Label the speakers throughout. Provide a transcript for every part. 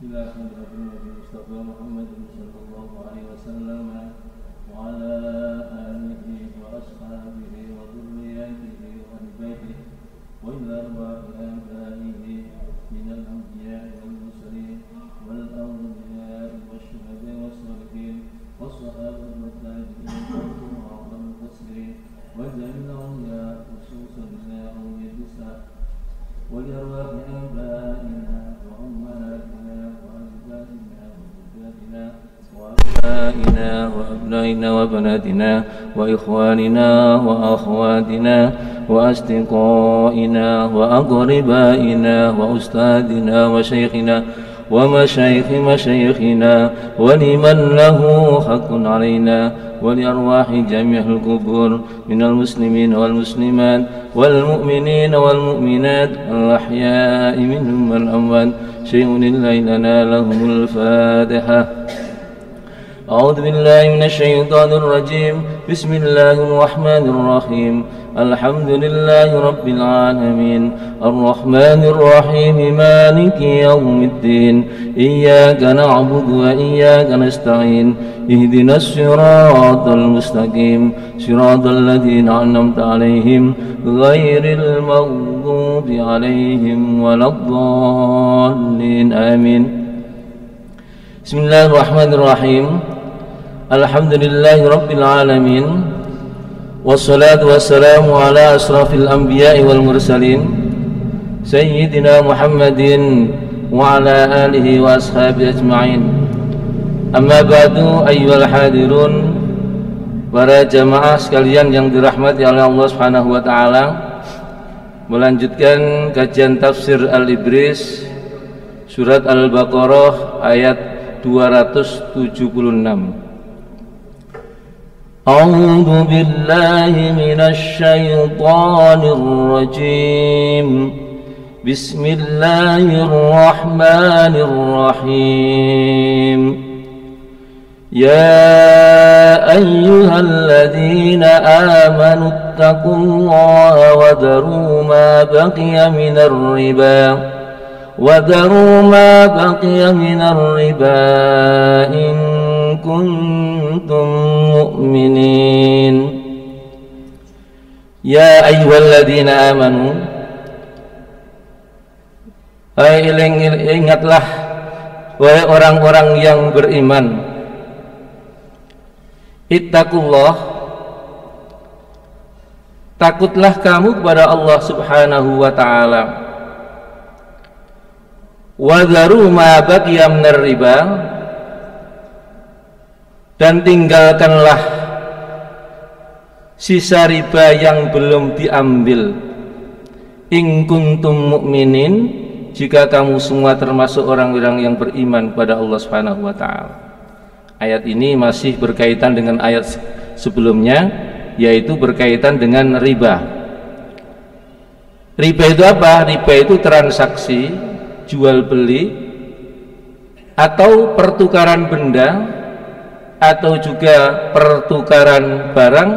Speaker 1: إلى حضرة النبي المصطفى محمد صلى الله عليه وسلم وعلى آله وأصحابه وذريته وأهل بيته وإلى أرواح آبائه من الأنبياء والمرسلين والأولياء والشهداء والصالحين والصحابة والتابعين وأعظم المفسرين وجعلناهم يا خصوصا يا أولياء الإسلام ولأرواح آبائنا وأمهاتنا وأجدادنا وجداتنا وأبنائنا وأبنائنا وبناتنا وإخواننا وأخواتنا وأصدقائنا وأقربائنا وأستاذنا وشيخنا ومشايخ مشايخنا ولمن له حق علينا ولأرواح جميع القبور من المسلمين والمسلمات والمؤمنين والمؤمنات الأحياء منهم والأموات شيء إلا لنا لهم الفاتحة. أعوذ بالله من الشيطان الرجيم. بسم الله الرحمن الرحيم. الحمد لله رب العالمين الرحمن الرحيم مالك يوم الدين إياك نعبد وإياك نستعين اهدنا الصراط المستقيم صراط الذين أنعمت عليهم غير المغضوب عليهم ولا الضالين آمين. بسم الله الرحمن الرحيم. الحمد لله رب العالمين wassalatu wassalamu ala asrafil anbiya'i wal mursalin sayyidina Muhammadin wa ala alihi wa ashabihi ajma'in. Amma ba'du, ayyuhal hadirun, para jamaah sekalian yang dirahmati oleh Allah Subhanahu wa taala. Melanjutkan kajian tafsir Al-Ibris surat Al-Baqarah ayat 276. A'udzu billahi minasy syaithanir rajim. Bismillahirrahmanirrahim. Ya ayyuhalladzina amanu ittaqullaha wa dharu ma baqiya minar riba in kuntum mu'minin. Ya ayyuhalladzina amanu, ingatlah wahai orang-orang yang beriman, ittaqullah, takutlah kamu kepada Allah Subhanahu wa taala, wa dharu ma baqiya minar riba, dan tinggalkanlah sisa riba yang belum diambil, in kuntum mu'minin, jika kamu semua termasuk orang-orang yang beriman kepada Allah Subhanahu wa taala. Ayat ini masih berkaitan dengan ayat sebelumnya, yaitu berkaitan dengan riba. Riba itu apa? Riba itu transaksi jual beli atau pertukaran benda atau juga pertukaran barang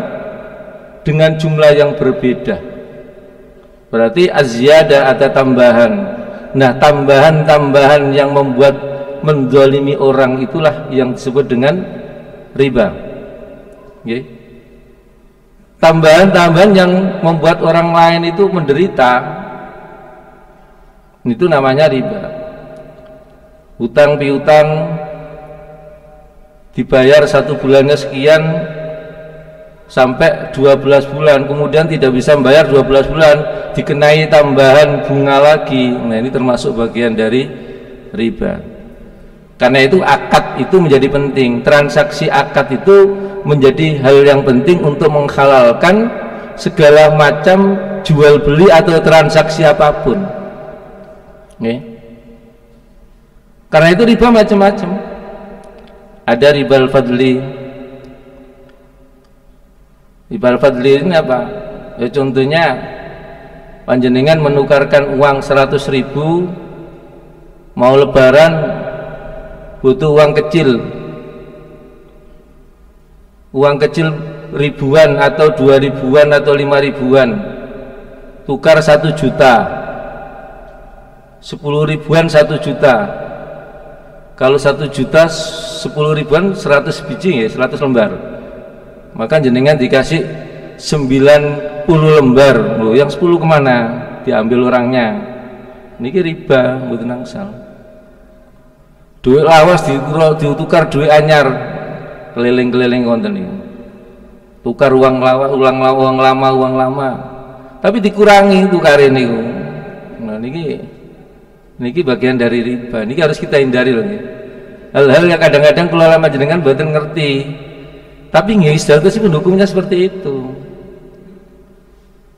Speaker 1: dengan jumlah yang berbeda. Berarti az-ziyadah, ada tambahan. Nah, tambahan-tambahan yang membuat menzalimi orang itulah yang disebut dengan riba. Okay. Tambahan-tambahan yang membuat orang lain itu menderita, itu namanya riba. Hutang piutang dibayar 1 bulannya sekian sampai 12 bulan, kemudian tidak bisa membayar 12 bulan, dikenai tambahan bunga lagi. Nah, ini termasuk bagian dari riba. Karena itu akad itu menjadi penting. Transaksi akad itu menjadi hal yang penting untuk menghalalkan segala macam jual beli atau transaksi apapun. Okay. Karena itu riba macam-macam. Ada ribal fadli. Ribal fadli ini apa? Ya, contohnya panjenengan menukarkan uang 100.000, mau lebaran butuh uang kecil ribuan atau 2 ribuan atau 5 ribuan, tukar 1 juta, 10 ribuan 1 juta. Kalau 1.000.000 10.000-an 100 biji ya, 100 lembar. Maka jenengan dikasih 90 lembar. Loh, yang 10 kemana? Diambil orangnya. Niki riba, mboten angsal. Duit lawas ditukar duit anyar. Keliling-keliling wonten niku. Tukar uang lama. Tapi dikurangi tukare niku. Nah niki bagian dari riba. Niki harus kita hindari loh. Hal-hal yang kadang-kadang kalau lama jenengan mboten ngerti. Tapi nggih sih hukumnya seperti itu.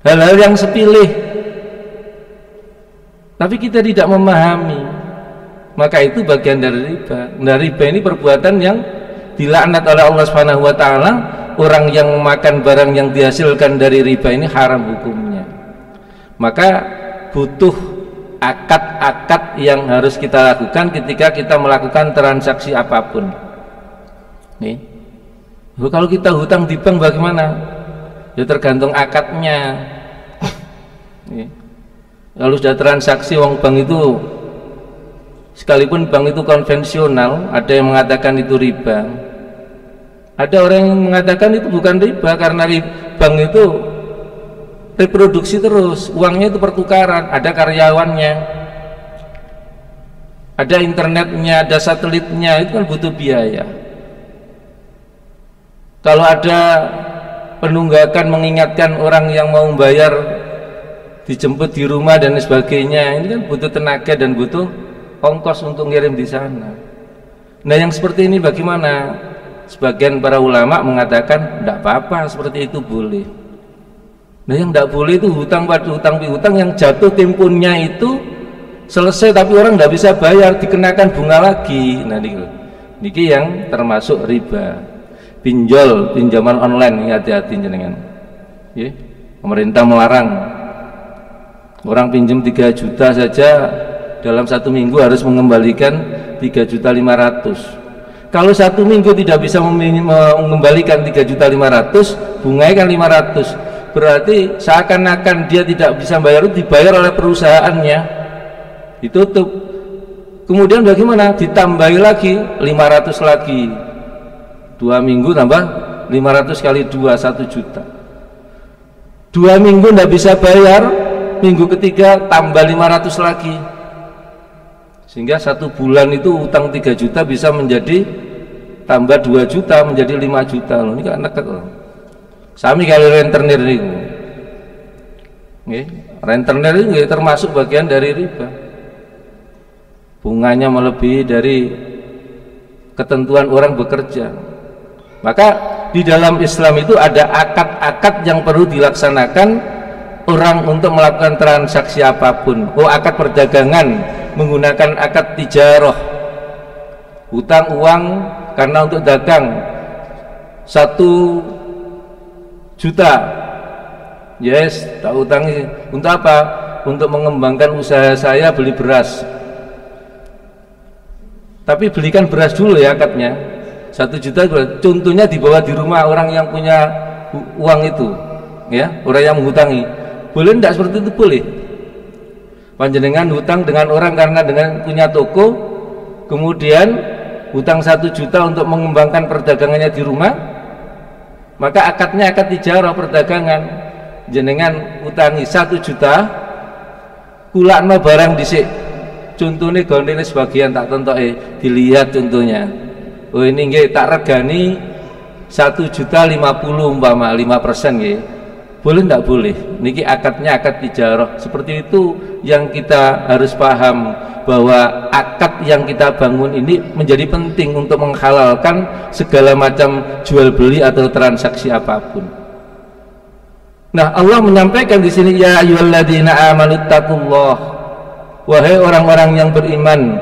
Speaker 1: Hal-hal yang sepilih. Tapi kita tidak memahami. Maka itu bagian dari riba. Nah, riba ini perbuatan yang dilaknat oleh Allah Subhanahu wa taala. Orang yang makan barang yang dihasilkan dari riba ini haram hukumnya. Maka butuh akad-akad yang harus kita lakukan ketika kita melakukan transaksi apapun. Nih, kalau kita hutang di bank bagaimana? Ya tergantung akadnya. Nih. Kalau sudah transaksi uang bank itu, sekalipun bank itu konvensional, ada yang mengatakan itu riba. Ada orang yang mengatakan itu bukan riba karena bank itu reproduksi terus, uangnya itu pertukaran, ada karyawannya, ada internetnya, ada satelitnya, itu kan butuh biaya. Kalau ada penunggakan mengingatkan orang yang mau membayar dijemput di rumah dan sebagainya, ini kan butuh tenaga dan butuh ongkos untuk ngirim di sana. Nah yang seperti ini bagaimana? Sebagian para ulama mengatakan tidak apa-apa, seperti itu boleh. Nah yang tidak boleh itu hutang pada hutang piutang yang jatuh tempunnya itu selesai tapi orang tidak bisa bayar, dikenakan bunga lagi. Nah niki yang termasuk riba. Pinjol, pinjaman online, hati-hati jenengan. Ya, pemerintah melarang orang pinjam 3 juta saja dalam 1 minggu harus mengembalikan 3.500.000. Kalau 1 minggu tidak bisa mengembalikan 3.500.000, bunganya kan 500. Berarti seakan-akan dia tidak bisa bayar, dibayar oleh perusahaannya, ditutup. Kemudian bagaimana? Ditambahi lagi 500 lagi. 2 minggu tambah 500 kali 2, 1 juta. 2 minggu tidak bisa bayar, minggu ketiga tambah 500 lagi. Sehingga 1 bulan itu utang 3 juta bisa menjadi tambah 2 juta menjadi 5 juta loh. Ini kan nekat loh. Sami kali rentenir niku. Nggih, rentenir itu termasuk bagian dari riba. Bunganya melebihi dari ketentuan orang bekerja. Maka di dalam Islam itu ada akad-akad yang perlu dilaksanakan orang untuk melakukan transaksi apapun. Oh, akad perdagangan menggunakan akad tijarah, hutang uang karena untuk dagang 1 juta, yes, tak utangi untuk apa? Untuk mengembangkan usaha saya, beli beras. Tapi belikan beras dulu ya akadnya, 1 juta. Contohnya dibawa di rumah orang yang punya uang itu, ya, orang yang menghutangi. Boleh tidak seperti itu? Boleh. Panjenengan hutang dengan orang karena dengan punya toko, kemudian hutang 1 juta untuk mengembangkan perdagangannya di rumah, maka akadnya akad tijarah perdagangan. Jenengan utangi 1 juta, kulakno barang dhisik. Contohnya gondene sebagian tak tontoke, dilihat contohnya. Oh ini nggih tak regani 1.050.000 umpama 5% nggih. Boleh tidak boleh? Niki akadnya akad tijarah. Seperti itu yang kita harus paham, bahwa akad yang kita bangun ini menjadi penting untuk menghalalkan segala macam jual beli atau transaksi apapun. Nah, Allah menyampaikan di sini, ya ayyuhalladzina amanu taqullah, wahai orang-orang yang beriman,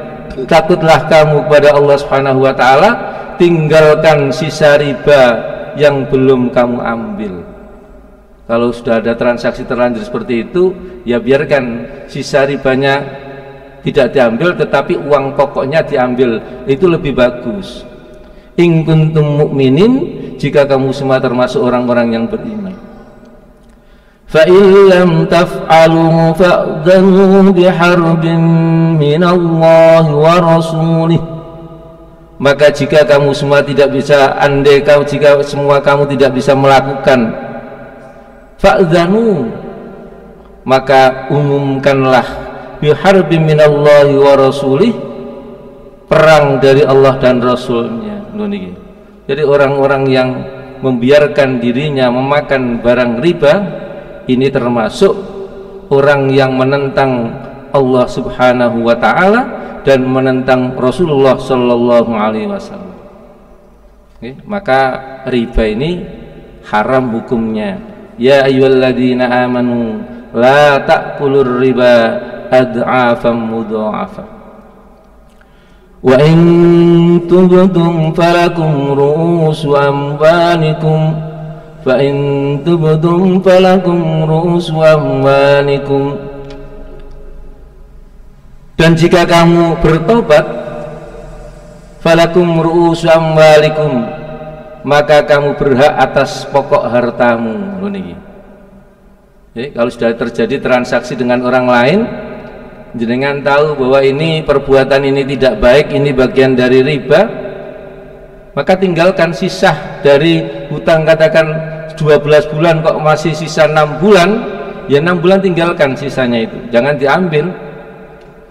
Speaker 1: takutlah kamu kepada Allah Subhanahu wa taala, tinggalkan sisa riba yang belum kamu ambil. Kalau sudah ada transaksi terlanjur seperti itu, ya biarkan sisa ribanya tidak diambil, tetapi uang pokoknya diambil, itu lebih bagus. In kuntum mu'minin, jika kamu semua termasuk orang-orang yang beriman. Fa in lam taf'alu fa'dhanu biharbin minallahi wa rasulih. Maka jika kamu semua tidak bisa, jika semua kamu tidak bisa melakukan, fa'dzanu, maka umumkanlah biharbin minallahi wa rasulih, perang dari Allah dan Rasulnya. Jadi orang-orang yang membiarkan dirinya memakan barang riba, ini termasuk orang yang menentang Allah subhanahu wa ta'ala dan menentang Rasulullah sallallahu alaihi wasallam. Maka riba ini haram hukumnya. Ya ayyuhalladzina amanu la ta'kulur riba ad'afan mudha'afa wa in tubtum falakum ru'usu amwalikum fa in tubtum falakum ru'usu amwalikum. Dan jika kamu bertobat, falakum ru'usu amwalikum, maka kamu berhak atas pokok hartamu. Kalau sudah terjadi transaksi dengan orang lain, jenengan tahu bahwa ini perbuatan ini tidak baik, ini bagian dari riba, maka tinggalkan sisa dari hutang, katakan 12 bulan kok masih sisa 6 bulan, ya 6 bulan tinggalkan sisanya itu, jangan diambil,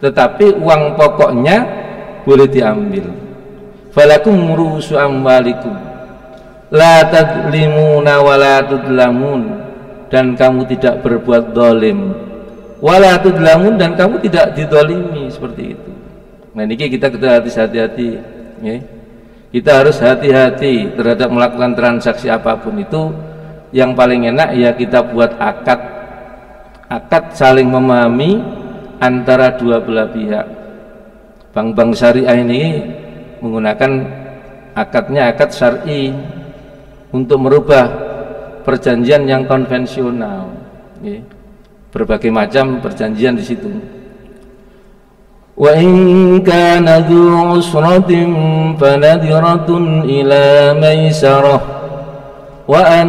Speaker 1: tetapi uang pokoknya boleh diambil. Falakum ru'usu amwalikum la tadlimuna wa la tudlamun, dan kamu tidak berbuat dolim, wa la tudlamun, dan kamu tidak didolimi, seperti itu. Nah ini kita harus hati-hati ya. Kita harus hati-hati terhadap melakukan transaksi apapun itu. Yang paling enak ya kita buat akad saling memahami antara dua belah pihak. Bank-bank syariah ini menggunakan akadnya akad syar'i untuk merubah perjanjian yang konvensional. Berbagai macam perjanjian di situ. Wa in kana dzu usratin fanadhiratun ila maisarah wa an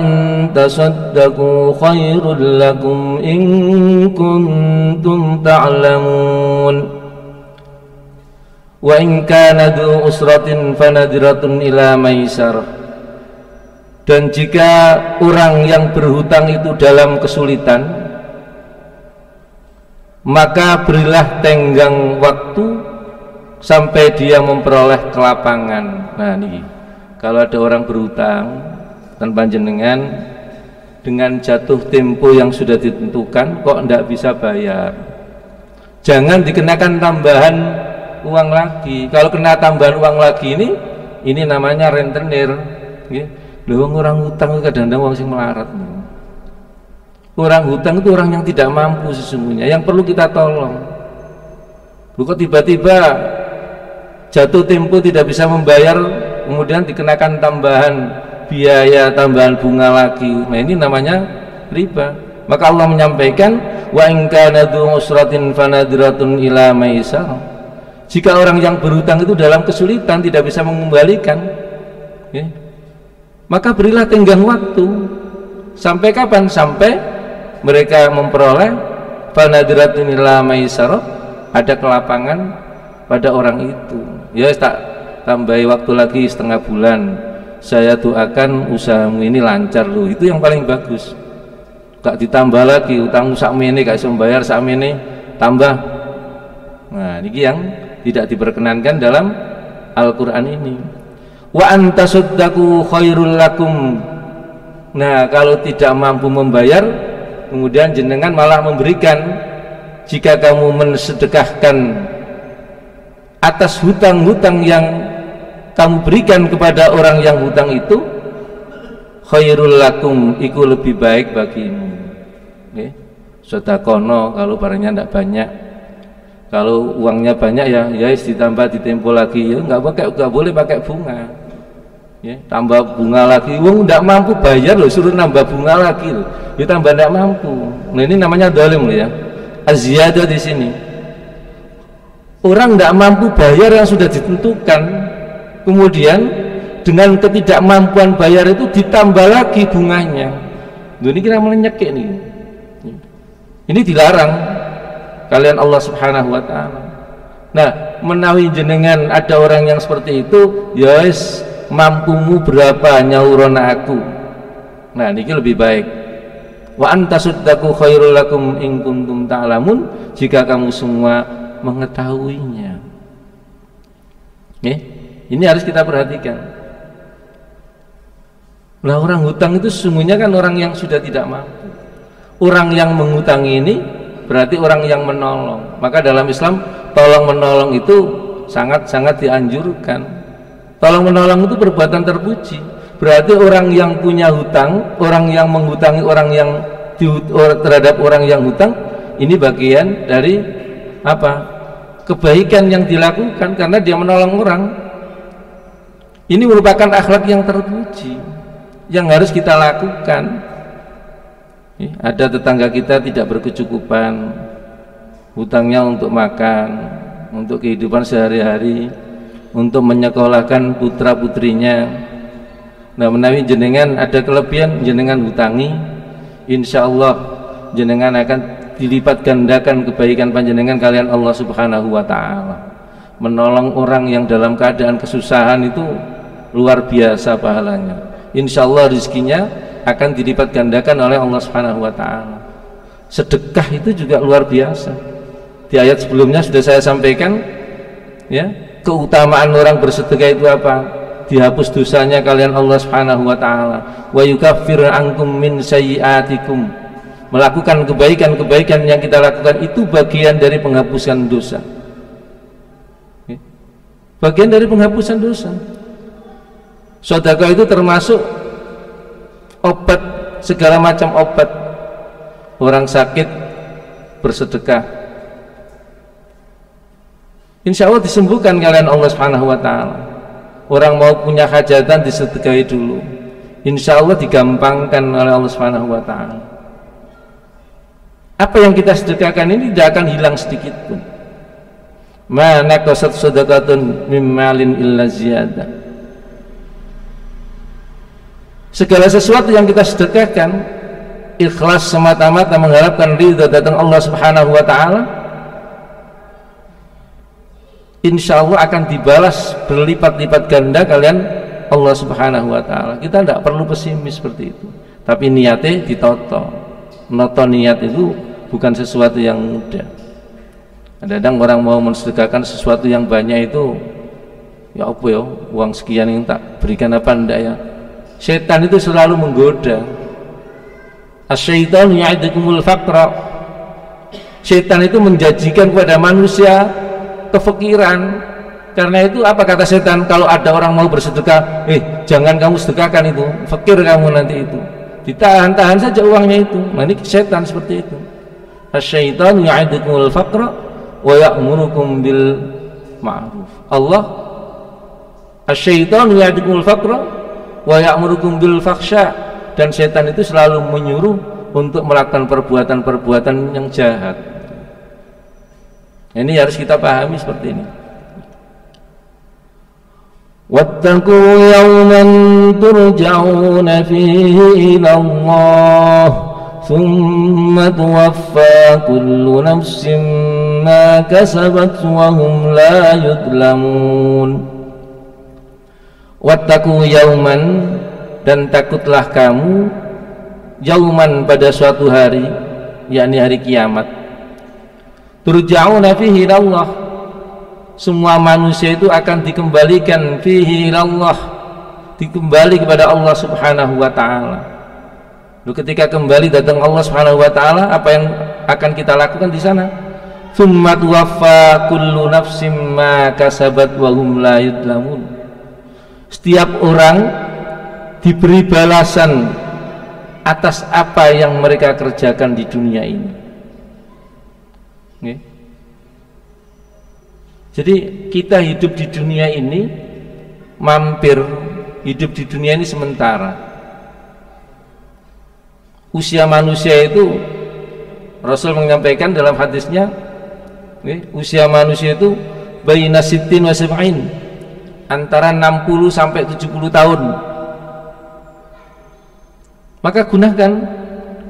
Speaker 1: tasaddaqu khairul lakum in kuntum ta'lamun. Wa in kana dzu usratin fanadhiratun ila maisarah, dan jika orang yang berhutang itu dalam kesulitan, maka berilah tenggang waktu sampai dia memperoleh kelapangan. Nah ini kalau ada orang berhutang dan panjenengan dengan jatuh tempo yang sudah ditentukan kok tidak bisa bayar, jangan dikenakan tambahan uang lagi. Kalau kena tambahan uang lagi ini namanya rentenir. Loh, orang hutang kadang-kadang orang yang melarat. Orang hutang itu orang yang tidak mampu sesungguhnya, yang perlu kita tolong. Kok tiba-tiba jatuh tempo tidak bisa membayar, kemudian dikenakan tambahan biaya, tambahan bunga lagi. Nah ini namanya riba. Maka Allah menyampaikan wa in kana dzu usratin fanadhiratun ila maisar. Jika orang yang berhutang itu dalam kesulitan tidak bisa mengembalikan, maka berilah tenggang waktu. Sampai kapan? Sampai mereka memperoleh fanadhiratun ila maisar, ada kelapangan pada orang itu. Ya tak tambahi waktu lagi setengah bulan, saya doakan usahamu ini lancar loh. Itu yang paling bagus. Gak ditambah lagi utangmu sakmene gak bisa membayar sakmene tambah. Nah ini yang tidak diperkenankan dalam Al-Quran ini. Wa antasaddaqu khairul lakum. Nah kalau tidak mampu membayar, kemudian jenengan malah memberikan, jika kamu mensedekahkan atas hutang-hutang yang kamu berikan kepada orang yang hutang itu, khairul lakum, itu lebih baik bagimu. Sedekahno kalau barangnya tidak banyak. Kalau uangnya banyak ya ditambah ditempo lagi, ya nggak boleh pakai bunga. Tambah bunga lagi, wong tidak mampu bayar loh, suruh nambah bunga lagi loh, dia tambah tidak mampu. Nah ini namanya zalim loh ya. Az-ziyadah di sini. Orang tidak mampu bayar yang sudah ditentukan, kemudian dengan ketidakmampuan bayar itu ditambah lagi bunganya. Ini kira menyekik nih. Ini dilarang kalian Allah Subhanahu wa ta'ala. Nah, menawi jenengan ada orang yang seperti itu, ya wis mampumu berapa nyauron aku. Nah niki lebih baik. Wa antasuddaku khairul lakum in kuntum ta'lamun, jika kamu semua mengetahuinya. Ini harus kita perhatikan. Nah orang hutang itu sesungguhnya kan orang yang sudah tidak mampu. Orang yang menghutangi ini berarti orang yang menolong. Maka dalam Islam tolong menolong itu sangat-sangat dianjurkan. Tolong menolong itu perbuatan terpuji. Berarti orang yang punya hutang, orang yang menghutangi orang yang terhadap orang yang hutang, ini bagian dari apa? Kebaikan yang dilakukan karena dia menolong orang. Ini merupakan akhlak yang terpuji yang harus kita lakukan. Ada tetangga kita tidak berkecukupan, hutangnya untuk makan, untuk kehidupan sehari-hari, untuk menyekolahkan putra putrinya. Nah menawi jenengan ada kelebihan, jenengan hutangi, insya Allah jenengan akan dilipat gandakan kebaikan panjenengan kalian Allah Subhanahu wa Ta'ala. Menolong orang yang dalam keadaan kesusahan itu luar biasa pahalanya. Insya Allah rezekinya akan dilipat gandakan oleh Allah Subhanahu wa Ta'ala. Sedekah itu juga luar biasa. Di ayat sebelumnya sudah saya sampaikan, ya, keutamaan orang bersedekah itu apa? Dihapus dosanya kalian Allah Subhanahu wa Ta'ala. Wa yukaffir ankum min sayyiatikum. Melakukan kebaikan-kebaikan yang kita lakukan itu bagian dari penghapusan dosa. Bagian dari penghapusan dosa. Sedekah itu termasuk obat, segala macam obat. Orang sakit bersedekah, insya Allah disembuhkan kalian Allah Subhanahu wa Ta'ala. Orang mau punya hajatan disedekahi dulu, insya Allah digampangkan oleh Allah Subhanahu wa Ta'ala. Apa yang kita sedekahkan ini tidak akan hilang sedikit pun. Ma naqasat sadaqatun mim malin illa ziyadah. Segala sesuatu yang kita sedekahkan ikhlas semata-mata mengharapkan ridha datang Allah Subhanahu wa Ta'ala, insya Allah akan dibalas berlipat-lipat ganda kalian Allah Subhanahu wa Ta'ala. Kita tidak perlu pesimis seperti itu, tapi niatnya ditoto. Noto niat itu bukan sesuatu yang mudah. Kadang-kadang orang mau mensedekahkan sesuatu yang banyak itu, ya apa ya, uang sekian yang tak berikan apa enggak ya. Setan itu selalu menggoda. Asy-syaitanu ya'idukumul faqra. Setan itu menjanjikan kepada manusia kefakiran. Karena itu apa kata setan? Kalau ada orang mau bersedekah, jangan kamu sedekahkan itu, fakir kamu nanti itu. Ditahan-tahan saja uangnya itu. Nah ini setan seperti itu. Asy-syaitanu ya'idukumul faqra wa ya'murukum bil ma'ruf. Allah, asy-syaitanu ya'idukumul faqra wa ya'murukum bil fakhsha, dan setan itu selalu menyuruh untuk melakukan perbuatan-perbuatan yang jahat. Ini harus kita pahami seperti ini. Wattaqu yawman turja'una fihi ila Allah thumma tuwaffa kullu nafsin ma kasabat wa hum la yudlamun. Wattaqu yauman, dan takutlah kamu yauman pada suatu hari, yakni hari kiamat. Turja'una fihi ilallah, semua manusia itu akan dikembalikan fihi ilallah, dikembali kepada Allah Subhanahu wa Ta'ala. Lalu ketika kembali datang Allah Subhanahu wa Ta'ala, apa yang akan kita lakukan di sana? Tsumma tuwaffa kullu nafsin ma kasabat wa hum la yudlamun. Setiap orang diberi balasan atas apa yang mereka kerjakan di dunia ini. Jadi kita hidup di dunia ini mampir, hidup di dunia ini sementara. Usia manusia itu, Rasul menyampaikan dalam hadisnya, usia manusia itu baina sittin wa sab'in, antara 60 sampai 70 tahun. Maka gunakan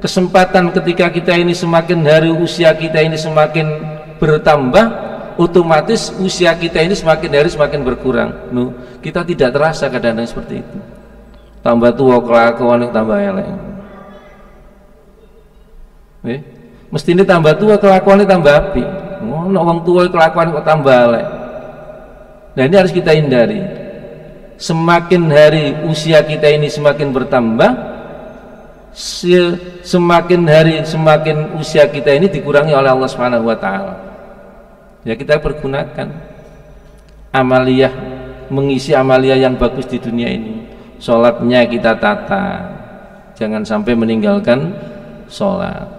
Speaker 1: kesempatan ketika kita ini semakin hari usia kita ini semakin bertambah, otomatis usia kita ini semakin hari semakin berkurang. Kita tidak terasa kadang-kadang seperti itu. Tambah tua kelakuan tambah elek. Mesti ini tambah tua kelakuannya tambah api. Ngono wong tua kelakuan kok tambah elek. Nah ini harus kita hindari. Semakin hari usia kita ini semakin bertambah, semakin hari semakin usia kita ini dikurangi oleh Allah Subhanahu wa taala. Ya kita pergunakan amaliyah, mengisi amaliyah yang bagus di dunia ini. Sholatnya kita tata, jangan sampai meninggalkan sholat.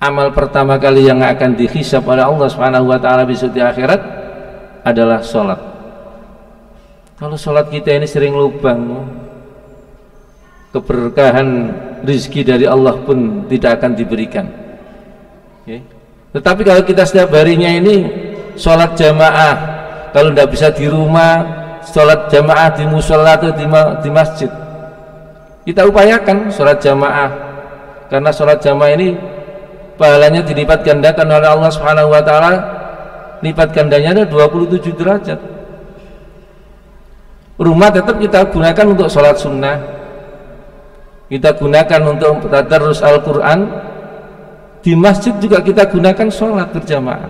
Speaker 1: Amal pertama kali yang akan dihisab oleh Allah Subhanahu wa taala besok di akhirat adalah sholat. Kalau sholat kita ini sering lubang, keberkahan rizki dari Allah pun tidak akan diberikan. Tetapi kalau kita setiap harinya ini sholat jamaah, kalau tidak bisa di rumah, sholat jamaah di musola atau di masjid, kita upayakan sholat jamaah, karena sholat jamaah ini pahalanya dilipat gandakan oleh Allah Subhanahu wa taala. Lipat gandanya ada 27 derajat. Rumah tetap kita gunakan untuk sholat sunnah, kita gunakan untuk tadarus Al-Quran. Di masjid juga kita gunakan sholat berjamaah.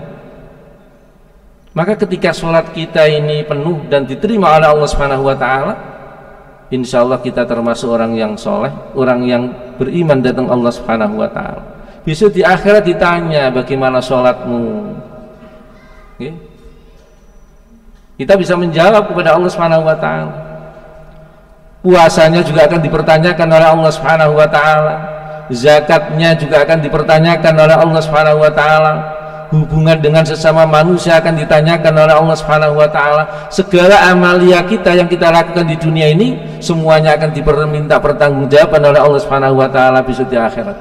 Speaker 1: Maka ketika sholat kita ini penuh dan diterima oleh Allah Subhanahu wa taala, insya Allah kita termasuk orang yang soleh, orang yang beriman datang Allah Subhanahu wa taala. Besok di akhirat ditanya bagaimana sholatmu, kita bisa menjawab kepada Allah Subhanahu wa taala. Puasanya juga akan dipertanyakan oleh Allah Subhanahu wa taala. Zakatnya juga akan dipertanyakan oleh Allah Subhanahu wa taala. Hubungan dengan sesama manusia akan ditanyakan oleh Allah Subhanahu wa taala. Segala amalia kita yang kita lakukan di dunia ini semuanya akan diminta pertanggungjawaban oleh Allah Subhanahu wa taala besok di akhirat.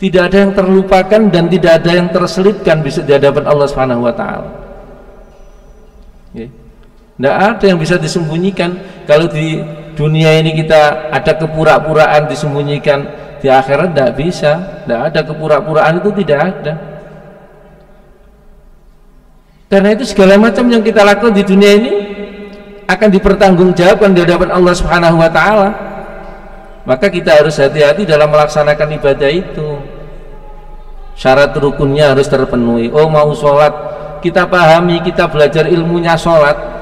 Speaker 1: Tidak ada yang terlupakan dan tidak ada yang terselipkan besok di hadapan Allah Subhanahu wa taala. Tidak ada yang bisa disembunyikan. Kalau di dunia ini kita ada kepura-puraan disembunyikan, di akhirat tidak bisa. Tidak ada kepura-puraan, itu tidak ada. Karena itu segala macam yang kita lakukan di dunia ini akan dipertanggungjawabkan di hadapan Allah Subhanahu wa taala. Maka kita harus hati-hati dalam melaksanakan ibadah itu. Syarat rukunnya harus terpenuhi. Oh, mau sholat, kita pahami, kita belajar ilmunya sholat.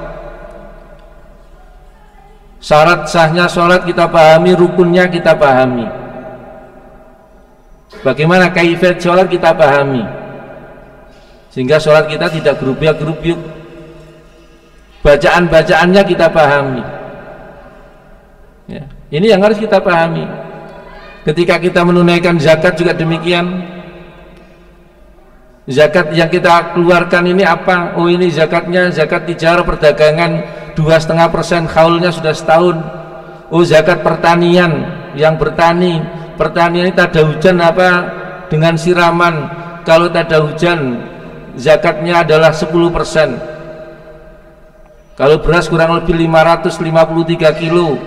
Speaker 1: Syarat sahnya sholat kita pahami, rukunnya kita pahami. Bagaimana kaifiyat sholat kita pahami, sehingga sholat kita tidak gerubyuk-gerubyuk. Bacaan-bacaannya kita pahami. Ini yang harus kita pahami. Ketika kita menunaikan zakat juga demikian. Zakat yang kita keluarkan ini apa? Oh, ini zakatnya zakat tijarah perdagangan 2,5%, haulnya sudah setahun. Oh, zakat pertanian, yang bertani, pertanian ini tak ada hujan apa dengan siraman. Kalau tak ada hujan, zakatnya adalah 10%. Kalau beras kurang lebih 553 kilo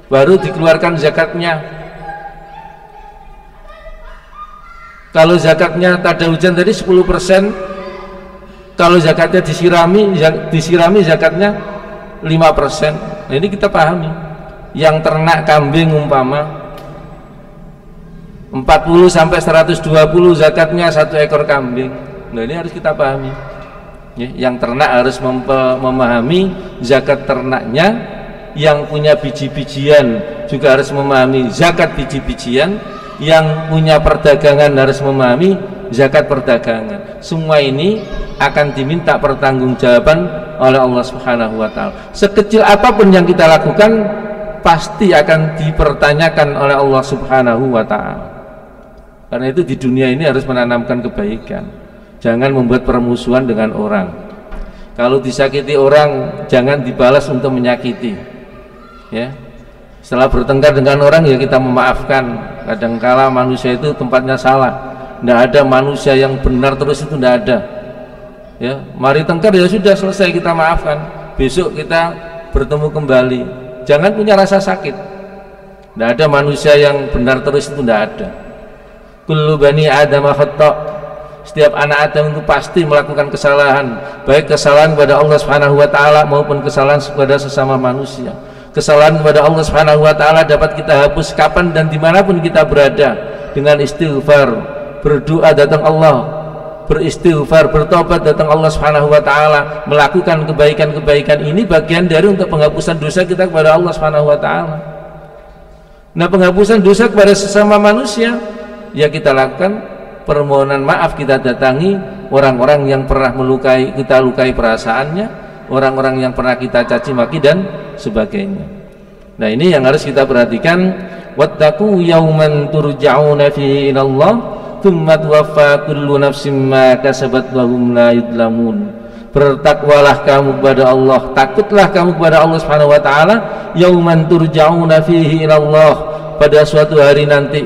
Speaker 1: baru dikeluarkan zakatnya. Kalau zakatnya tak ada hujan tadi 10%, kalau zakatnya disirami zakatnya 5%. Nah, ini kita pahami. Yang ternak kambing umpama 40 sampai 120 zakatnya 1 ekor kambing. Nah, ini harus kita pahami. Yang ternak harus memahami zakat ternaknya, yang punya biji-bijian juga harus memahami zakat biji-bijian, yang punya perdagangan harus memahami zakat perdagangan. Semua ini akan diminta pertanggungjawaban oleh Allah Subhanahu wa taala. Sekecil apapun yang kita lakukan pasti akan dipertanyakan oleh Allah Subhanahu wa taala. Karena itu di dunia ini harus menanamkan kebaikan. Jangan membuat permusuhan dengan orang. Kalau disakiti orang, jangan dibalas untuk menyakiti. Ya. Setelah bertengkar dengan orang, ya kita memaafkan. Kadangkala manusia itu tempatnya salah. Tidak ada manusia yang benar terus, itu tidak ada. Ya, mari tengkar, ya sudah selesai, kita maafkan. Besok kita bertemu kembali. Jangan punya rasa sakit. Tidak ada manusia yang benar terus, itu tidak ada. Kullu bani Adam khata', Setiap anak Adam itu pasti melakukan kesalahan, baik kesalahan kepada Allah Subhanahu wa taala maupun kesalahan kepada sesama manusia. Kesalahan kepada Allah Subhanahu wa taala dapat kita hapus kapan dan dimanapun kita berada dengan istighfar, berdoa datang Allah, beristighfar, bertobat datang Allah Subhanahu wa taala, melakukan kebaikan-kebaikan. Ini bagian dari untuk penghapusan dosa kita kepada Allah Subhanahu wa taala. Nah, penghapusan dosa kepada sesama manusia ya kita lakukan permohonan maaf, kita datangi orang-orang yang pernah melukai kita, lukai perasaannya, orang-orang yang pernah kita caci maki dan sebagainya. Nah, ini yang harus kita perhatikan. Wattaqu yauman turja'una fihi ila Allah tsumma tuwaffa kullu nafsin ma kasabat wa hum la yudlamun. Bertakwalah kamu kepada Allah, takutlah kamu kepada Allah Subhanahu wa taala, yauman turja'una fihi ila Allah, pada suatu hari nanti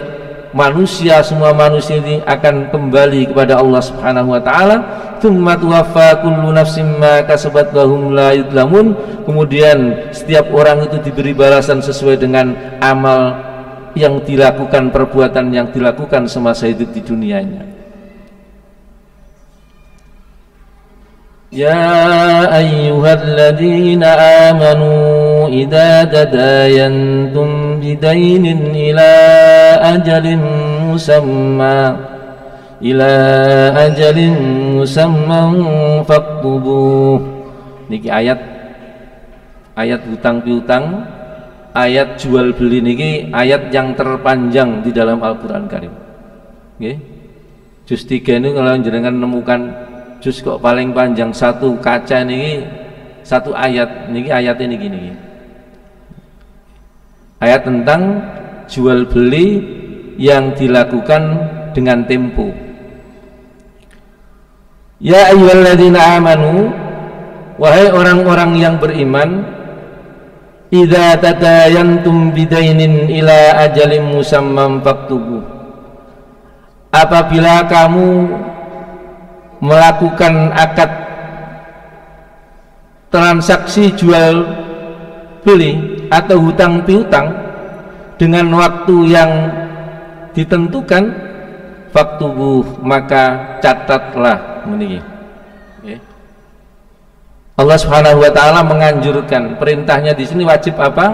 Speaker 1: manusia, semua manusia ini akan kembali kepada Allah Subhanahu wa taala. Tsumma tuwaffa kullu nafsin ma kasabat wa hum la yudlamun. Kemudian setiap orang itu diberi balasan sesuai dengan amal yang dilakukan, perbuatan yang dilakukan semasa hidup di dunianya. Ya ayyuhalladzina amanu idza tadayantum bidainin ila ajalin musamman faktubuh. Niki ayat hutang piutang, ayat jual beli niki ayat yang terpanjang di dalam Al-Qur'an Karim. Nggih. Juz 3 ini kalau jenengan menemukan juz kok paling panjang satu kaca niki satu ayat niki, ayat ini gini, ayat tentang jual beli yang dilakukan dengan tempo. Ya ayyuhalladzina amanu, wahai orang-orang yang beriman, idza tadayantum bidainin ila ajalin musamman faktubu, apabila kamu melakukan akad transaksi jual beli atau hutang piutang dengan waktu yang ditentukan, faktubuh, maka catatlah. Meniki Allah Subhanahu wa taala menganjurkan, perintahnya di sini wajib apa?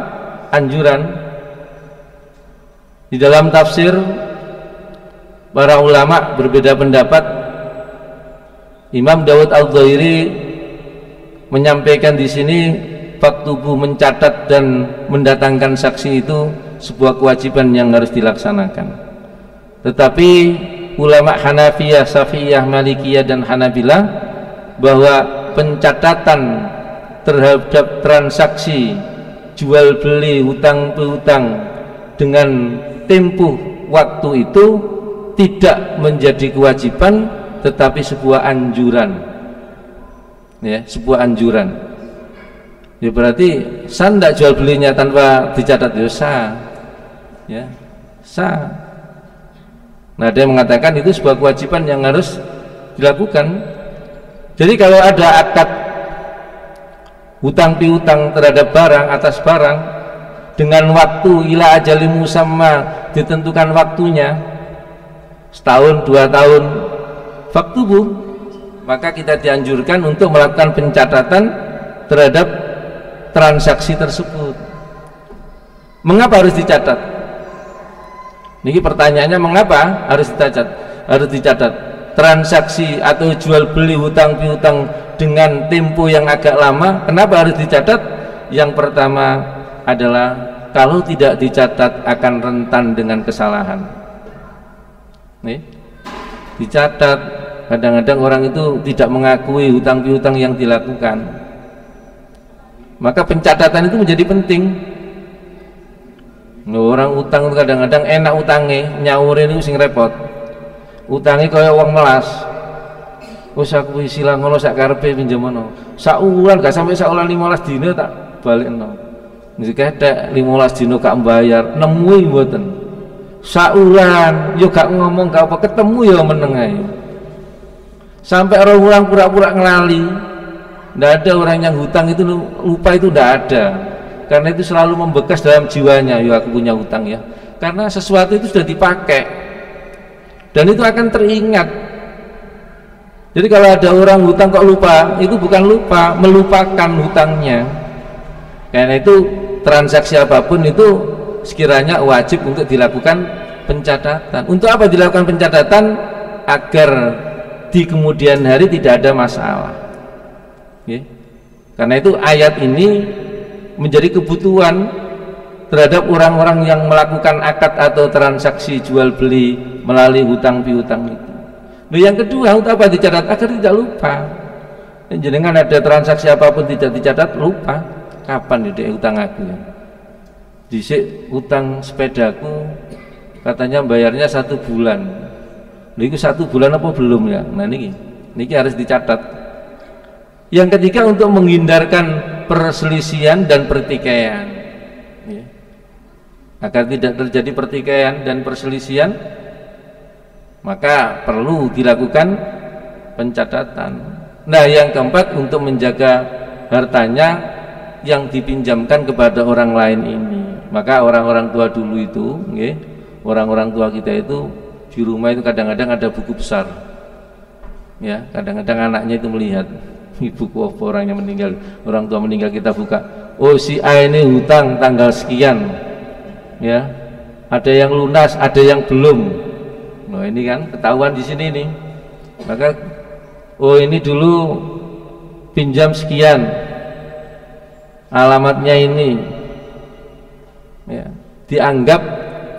Speaker 1: Anjuran. Di dalam tafsir para ulama berbeda pendapat. Imam Dawud Al-Dhairi menyampaikan di sini faktubuh, mencatat dan mendatangkan saksi itu sebuah kewajiban yang harus dilaksanakan. Tetapi ulama Hanafiyah, Syafi'iyah, Malikiyah dan Hanabilah bahwa pencatatan terhadap transaksi jual beli hutang piutang dengan tempo waktu itu tidak menjadi kewajiban, tetapi sebuah anjuran, ya, sebuah anjuran. Ya berarti sah ndak jual belinya tanpa dicatat? Ya sah, ya sah. Nah, dia mengatakan itu sebuah kewajiban yang harus dilakukan. Jadi kalau ada akad hutang piutang terhadap barang, atas barang dengan waktu ila ajalin musamma, ditentukan waktunya setahun, 2 tahun, faktubuh, maka kita dianjurkan untuk melakukan pencatatan terhadap transaksi tersebut. Mengapa harus dicatat? Ini pertanyaannya, mengapa harus dicatat? Harus dicatat transaksi atau jual beli hutang piutang dengan tempo yang agak lama. Kenapa harus dicatat? Yang pertama adalah kalau tidak dicatat akan rentan dengan kesalahan. Nih, dicatat. Kadang-kadang orang itu tidak mengakui hutang piutang yang dilakukan, maka pencatatan itu menjadi penting. Orang utang itu kadang-kadang enak utangnya, nyaurin itu sing repot. Utangnya kaya uang melas, wis aku silang ngono sak karepe pinjamono, sak wulan gak sampai sak wulan 15 dina tak balikno. Nek ketek 15 dina gak mbayar, nemui mboten. Sak wulan yo gak ngomong gak apa, ketemu yo meneng ae. Sampai orang ulang pura-pura ngelali. Tidak ada orang yang hutang itu lupa, itu tidak ada, karena itu selalu membekas dalam jiwanya. Ya aku punya hutang ya, karena sesuatu itu sudah dipakai dan itu akan teringat. Jadi kalau ada orang hutang kok lupa, itu bukan lupa, melupakan hutangnya. Karena itu transaksi apapun itu sekiranya wajib untuk dilakukan pencatatan. Untuk apa dilakukan pencatatan? Agar di kemudian hari tidak ada masalah. Oke. Karena itu ayat ini menjadi kebutuhan terhadap orang-orang yang melakukan akad atau transaksi jual beli melalui hutang piutang itu. Nah, yang kedua, untuk apa dicatat? Agar tidak lupa. Jangan ada transaksi apapun tidak dicatat, lupa. Kapan dia hutang aku ya? Dhisik hutang sepedaku katanya bayarnya 1 bulan. Nah, itu 1 bulan apa belum ya? Nah, niki harus dicatat. Yang ketiga, untuk menghindarkan perselisihan dan pertikaian, ya. Agar tidak terjadi pertikaian dan perselisihan, maka perlu dilakukan pencatatan. Nah, yang keempat, untuk menjaga hartanya yang dipinjamkan kepada orang lain ini. Maka orang-orang tua dulu itu, orang-orang tua kita itu di rumah itu kadang-kadang ada buku besar, ya. Kadang-kadang anaknya itu melihat buku apa orang yang meninggal, orang tua meninggal, kita buka, oh si A ini hutang tanggal sekian, ya. Ada yang lunas, ada yang belum. Nah, ini kan ketahuan di sini nih. Maka oh ini dulu pinjam sekian, alamatnya ini, ya. Dianggap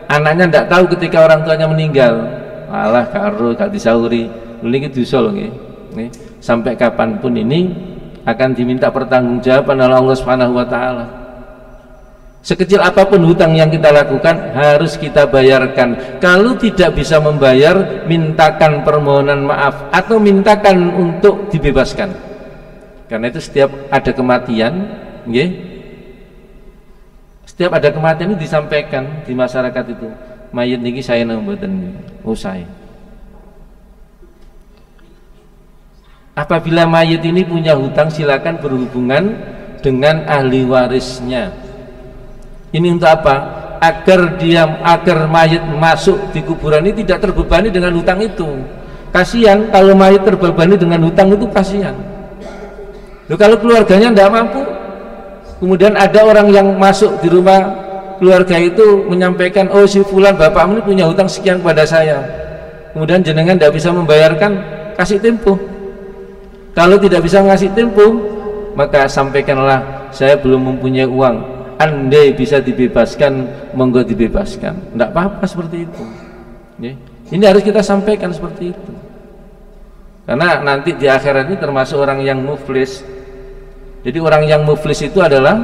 Speaker 1: anaknya tidak tahu ketika orang tuanya meninggal. Alah karo gak disauri. Ini dosa loh nggih. Sampai kapanpun ini akan diminta pertanggungjawaban oleh Allah Subhanahu wa taala. Sekecil apapun hutang yang kita lakukan harus kita bayarkan. Kalau tidak bisa membayar, mintakan permohonan maaf atau mintakan untuk dibebaskan. Karena itu setiap ada kematian, setiap ada kematian itu disampaikan di masyarakat itu, mayit niki saya mboten usai. Apabila mayit ini punya hutang, silakan berhubungan dengan ahli warisnya. Ini untuk apa? Agar mayit masuk di kuburan ini tidak terbebani dengan hutang itu. Kasihan kalau mayit terbebani dengan hutang itu, kasihan. Loh, kalau keluarganya tidak mampu, kemudian ada orang yang masuk di rumah keluarga itu menyampaikan, oh si fulan bapakmu ini punya hutang sekian kepada saya, kemudian jenengan tidak bisa membayarkan, kasih tempo. Kalau tidak bisa ngasih tempo, maka sampaikanlah, saya belum mempunyai uang, andai bisa dibebaskan, monggo dibebaskan. Tidak apa-apa seperti itu. Ini harus kita sampaikan seperti itu. Karena nanti di akhirat ini termasuk orang yang muflis. Jadi orang yang muflis itu adalah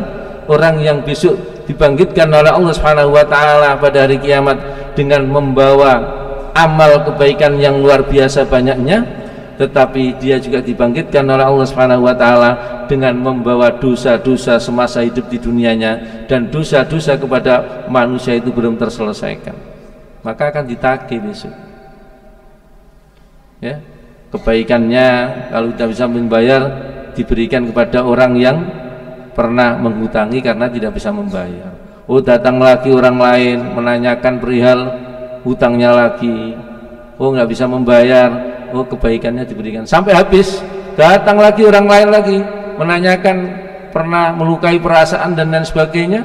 Speaker 1: orang yang besok dibangkitkan oleh Allah Subhanahu wa taala pada hari kiamat dengan membawa amal kebaikan yang luar biasa banyaknya, tetapi dia juga dibangkitkan oleh Allah Subhanahu wa taala dengan membawa dosa-dosa semasa hidup di dunianya, dan dosa-dosa kepada manusia itu belum terselesaikan. Maka akan ditagih besok. Ya, kebaikannya kalau tidak bisa membayar diberikan kepada orang yang pernah menghutangi karena tidak bisa membayar. Oh, datang lagi orang lain menanyakan perihal hutangnya lagi, oh nggak bisa membayar, oh kebaikannya diberikan sampai habis. Datang lagi orang lain lagi menanyakan pernah melukai perasaan dan lain sebagainya,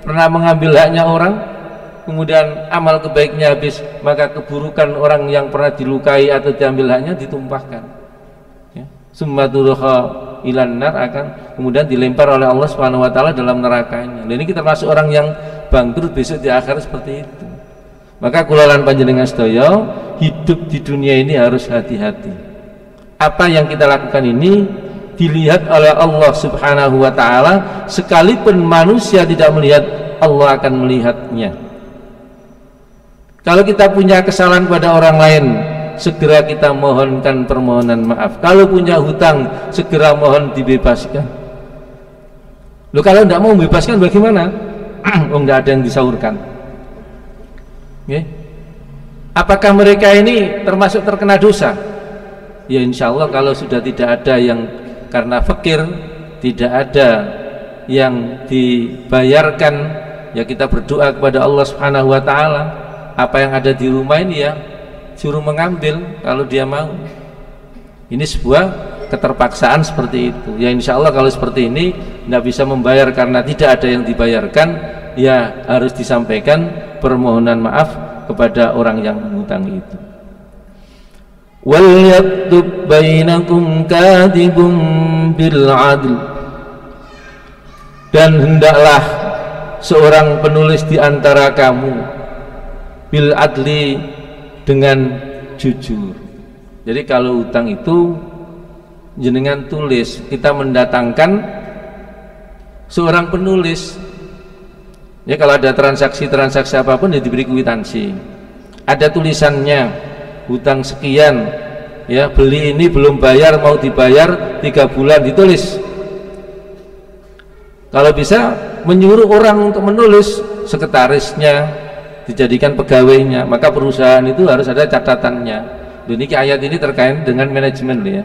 Speaker 1: pernah mengambil haknya orang, kemudian amal kebaiknya habis, maka keburukan orang yang pernah dilukai atau diambil haknya ditumpahkan, ya. Summa turuha ilan nar, akan kemudian dilempar oleh Allah Subhanahu wa taala dalam nerakanya. Dan ini kita masuk orang yang bangkrut besok di akhirat seperti itu. Maka kulalan panjenengan sedaya, hidup di dunia ini harus hati-hati. Apa yang kita lakukan ini dilihat oleh Allah Subhanahu wa taala, sekalipun manusia tidak melihat, Allah akan melihatnya. Kalau kita punya kesalahan pada orang lain, segera kita mohonkan permohonan maaf. Kalau punya hutang, segera mohon dibebaskan. Loh, kalau tidak mau membebaskan bagaimana? Oh, nggak ada yang disaurkan. Okay. Apakah mereka ini termasuk terkena dosa? Ya insya Allah kalau sudah tidak ada yang karena fakir, tidak ada yang dibayarkan, ya kita berdoa kepada Allah Subhanahu wa taala. Apa yang ada di rumah ini ya suruh mengambil kalau dia mau, Ini sebuah keterpaksaan seperti itu. Ya insya Allah kalau seperti ini tidak bisa membayar karena tidak ada yang dibayarkan, ya harus disampaikan permohonan maaf kepada orang yang menghutangi itu. Wal yaktub bainakum katibun bil adl, dan hendaklah seorang penulis di antara kamu bil adli, dengan jujur. Jadi kalau hutang itu jenengan tulis, kita mendatangkan seorang penulis. Ya kalau ada transaksi apapun ya diberi kwitansi, ada tulisannya, hutang sekian, ya beli ini belum bayar, mau dibayar 3 bulan, ditulis. Kalau bisa menyuruh orang untuk menulis, sekretarisnya dijadikan pegawainya, maka perusahaan itu harus ada catatannya. Dan ini ayat ini terkait dengan manajemen ya.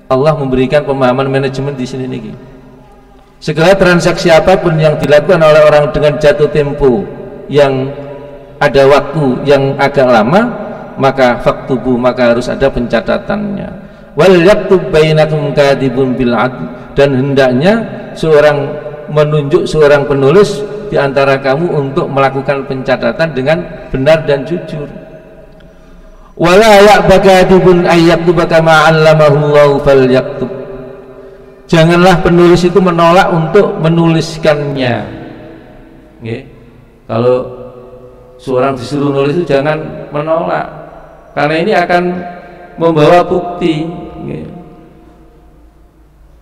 Speaker 1: Allah memberikan pemahaman manajemen di sini nih. Segala transaksi apapun yang dilakukan oleh orang dengan jatuh tempo yang ada waktu yang agak lama, maka faktubu, maka harus ada pencatatannya. Wal yaktub bainakum katibun bil adl, dan hendaknya seorang menunjuk seorang penulis di antara kamu untuk melakukan pencatatan dengan benar dan jujur. Wala ya'bakatibun ayyaktub kama 'allamahu Allah falyaktub, janganlah penulis itu menolak untuk menuliskannya. Nggih. Kalau seorang disuruh nulis itu jangan menolak, karena ini akan membawa bukti. Nggih.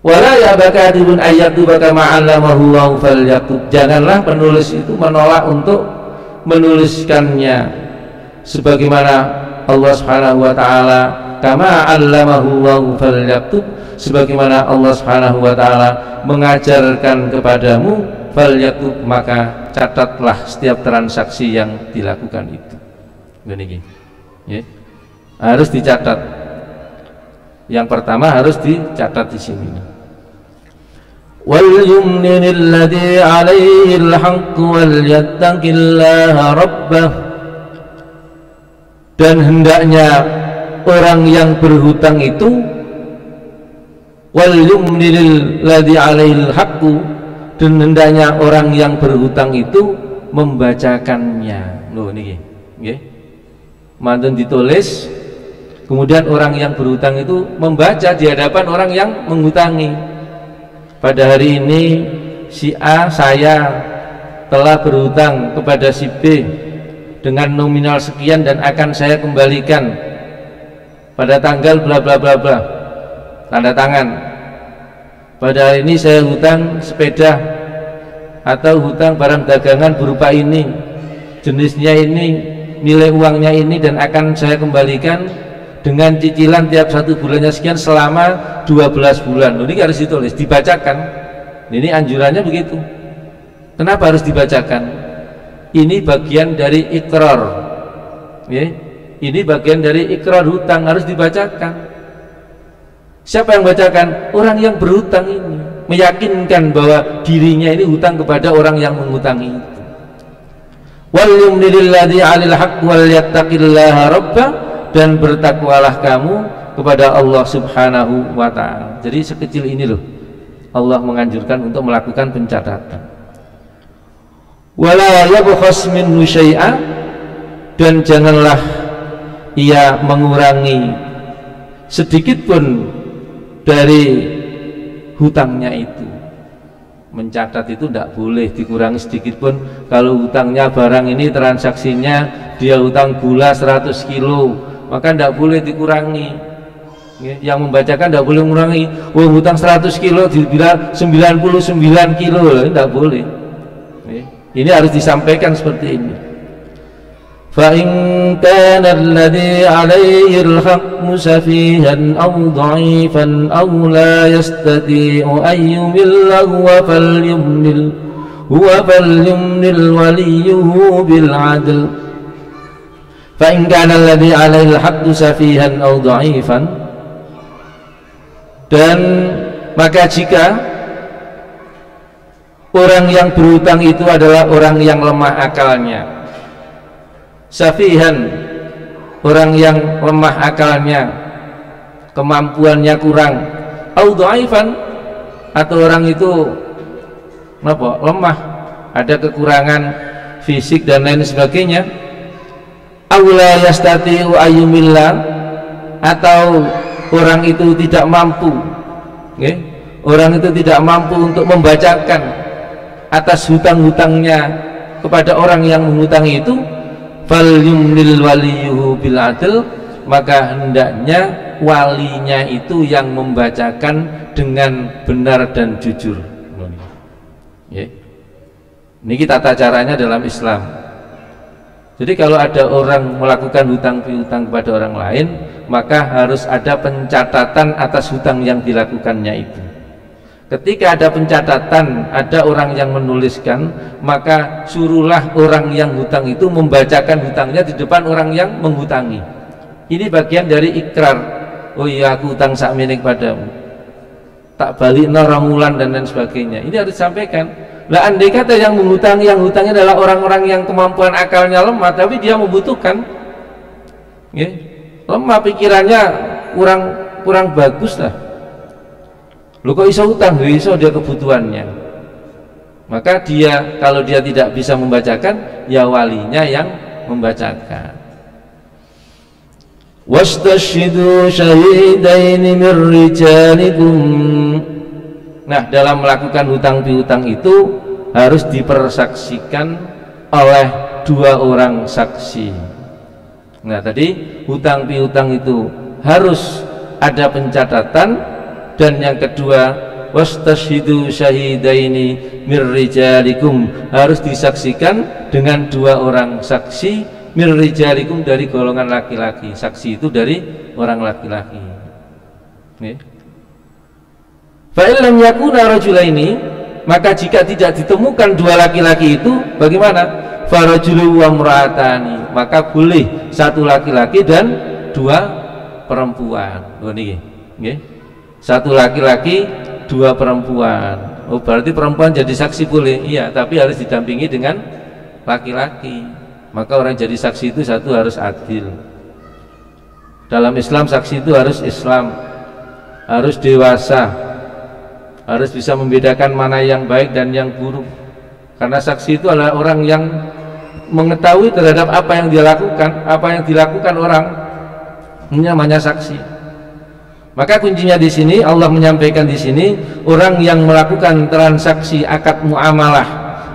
Speaker 1: Wala ya'bakatibun ayyaktub kama 'allamahu Allah falyaktub, janganlah penulis itu menolak untuk menuliskannya sebagaimana Allah Subhanahu wa taala, kama 'allamahu Allah falyaktub, sebagaimana Allah Subhanahu wa taala mengajarkan kepadamu, falyaktub, maka catatlah setiap transaksi yang dilakukan itu. Begini, ya. Harus dicatat. Yang pertama harus dicatat di sini. Wal yumnil ladzi 'alaihi al-haqq wal yattaqillaha rabbah, dan hendaknya orang yang berhutang itu, wal yumnil ladzi 'alaihil haqqu, dan hendaknya orang yang berhutang itu membacakannya. Loh niki nggih, mantun ditulis, kemudian orang yang berhutang itu membaca di hadapan orang yang menghutangi. Pada hari ini si A, saya telah berhutang kepada si B dengan nominal sekian dan akan saya kembalikan pada tanggal bla bla bla bla, tanda tangan. Pada hari ini saya hutang sepeda atau hutang barang dagangan berupa ini, jenisnya ini, nilai uangnya ini, dan akan saya kembalikan dengan cicilan tiap 1 bulannya sekian selama 12 bulan. Ini harus ditulis, dibacakan. Ini anjurannya begitu. Kenapa harus dibacakan? Ini bagian dari ikrar, ya. Ini bagian dari ikrar hutang, harus dibacakan. Siapa yang bacakan? Orang yang berhutang ini meyakinkan bahwa dirinya ini hutang kepada orang yang menghutangi itu. Wal yumnil ladzi 'alil haqq wal yattaqillaha rabbah, dan bertakwalah kamu kepada Allah Subhanahu wa ta'ala. Jadi sekecil ini loh Allah menganjurkan untuk melakukan pencatatan. Wala yabkhas minhu syai'a, dan janganlah ia mengurangi sedikit pun dari hutangnya itu. Mencatat itu tidak boleh dikurangi sedikit pun. Kalau hutangnya barang ini transaksinya dia hutang gula 100 kilo, maka tidak boleh dikurangi. Yang membacakan tidak boleh mengurangi. Oh, hutang 100 kilo dibilang 99 kilo, tidak boleh. Ini harus disampaikan seperti ini. Fa in kana alladhi 'alaihi al-haqqu safihan aw dha'ifan aw la yastati'u an yumilla huwa falyumnil waliyuhu bil 'adl. Fa in kana alladhi 'alaihi al-haqqu safihan aw dha'ifan, dan maka jika orang yang berhutang itu adalah orang yang lemah akalnya, safihan, orang yang lemah akalnya, kemampuannya kurang, au dhaifan, atau orang itu lemah, ada kekurangan fisik dan lain sebagainya, aula yastati'u ayyumilla, atau orang itu tidak mampu, orang itu tidak mampu untuk membacakan atas hutang-hutangnya kepada orang yang menghutangi itu, fal yumlil waliyuhu bil adl, maka hendaknya walinya itu yang membacakan dengan benar dan jujur. Ini tata caranya dalam Islam. Jadi kalau ada orang melakukan hutang piutang kepada orang lain, maka harus ada pencatatan atas hutang yang dilakukannya itu. Ketika ada pencatatan, ada orang yang menuliskan, maka suruhlah orang yang hutang itu membacakan hutangnya di depan orang yang menghutangi. Ini bagian dari ikrar. Oh iya, aku hutang sakmene padamu, tak balik ramulan dan lain sebagainya. Ini harus disampaikan. Lah andai kata yang menghutangi, yang hutangnya adalah orang-orang yang kemampuan akalnya lemah, tapi dia membutuhkan, lemah pikirannya, kurang bagus lah. Lu kok iso hutang? Iso, dia kebutuhannya. Maka dia, kalau dia tidak bisa membacakan, ya walinya yang membacakan. Wastashhidu syahidaini min rijalikum. Nah, dalam melakukan hutang piutang itu harus dipersaksikan oleh 2 orang saksi. Nah, tadi hutang piutang itu harus ada pencatatan, dan yang kedua wastashhidu syahidaini mir rijalikum, harus disaksikan dengan 2 orang saksi, mir rijalikum, dari golongan laki-laki. Saksi itu dari orang laki-laki. Fa illam yakuna rajulaini, maka jika tidak ditemukan 2 laki-laki itu, bagaimana? Fa rajulu wa imra'atani, maka boleh 1 laki-laki dan 2 perempuan. Oh niki, nggih. 1 laki-laki, 2 perempuan. Oh berarti perempuan jadi saksi boleh? Iya, tapi harus didampingi dengan laki-laki. Maka orang jadi saksi itu satu harus adil. Dalam Islam saksi itu harus Islam, harus dewasa, harus bisa membedakan mana yang baik dan yang buruk. Karena saksi itu adalah orang yang mengetahui terhadap apa yang dia lakukan, apa yang dilakukan orang. Ini namanya saksi. Maka kuncinya di sini Allah menyampaikan di sini, orang yang melakukan transaksi akad muamalah,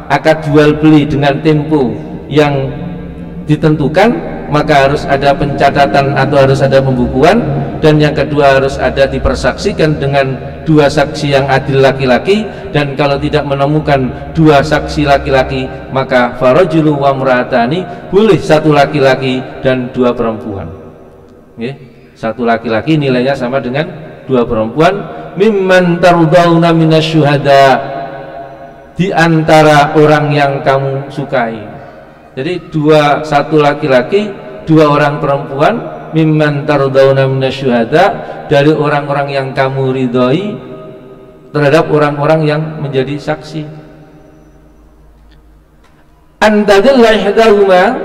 Speaker 1: akad jual beli dengan tempo yang ditentukan, maka harus ada pencatatan atau harus ada pembukuan, dan yang kedua harus ada dipersaksikan dengan 2 saksi yang adil laki-laki, dan kalau tidak menemukan 2 saksi laki-laki, maka farajulu wa imra'atani, boleh 1 laki-laki dan 2 perempuan. 1 laki-laki nilainya sama dengan 2 perempuan, mimman tardawna minasyuhada, di antara orang yang kamu sukai. Jadi 1 laki-laki, 2 orang perempuan, mimman tardawna minasyuhada, dari orang-orang yang kamu ridhoi terhadap orang-orang yang menjadi saksi. Antadilla ihdahuma,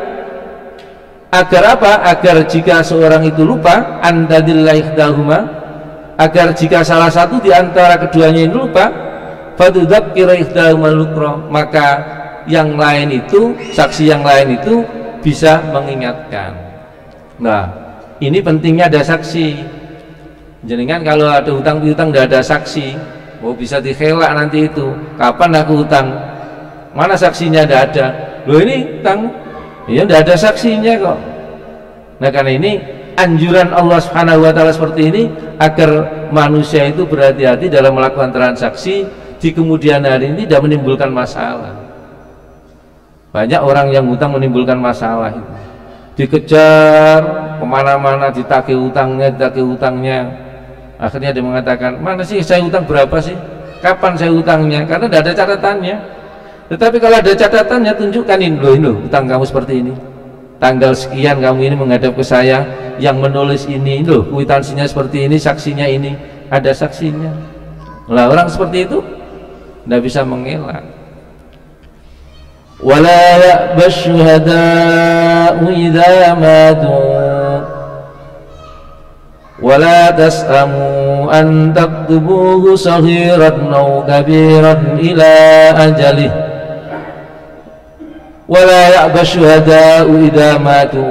Speaker 1: agar apa? Agar jika seorang itu lupa, antadilla ihdahuma, agar jika salah satu di antara keduanya ini lupa, fatudzakira ihdahuma al-ukhra, maka yang lain itu, saksi yang lain itu bisa mengingatkan. Nah, ini pentingnya ada saksi. Jadi kan kalau ada hutang piutang tidak ada saksi, oh bisa dikhelak nanti itu. Kapan aku hutang? Mana saksinya? Tidak ada. Loh ini hutang, ya tidak ada saksinya kok. Nah karena ini anjuran Allah Subhanahu wa Ta'ala seperti ini, agar manusia itu berhati-hati dalam melakukan transaksi di kemudian hari ini, tidak menimbulkan masalah. Banyak orang yang hutang menimbulkan masalah itu, dikejar kemana-mana, ditagih hutangnya, akhirnya dia mengatakan, mana sih saya hutang berapa sih, kapan saya hutangnya, karena tidak ada catatannya. Tetapi kalau ada catatannya, tunjukkan ini loh hutang kamu seperti ini, tanggal sekian kamu ini menghadap ke saya, yang menulis ini loh kwitansinya seperti ini, saksinya ini, ada saksinya. Lah orang seperti itu tidak bisa mengelak. Wala ya'bash syuhada'u idza matu, wala tas'amu an taktubuhu saghiran aw kabiran ila ajalih wala ya'ba syuhada'u idza matu.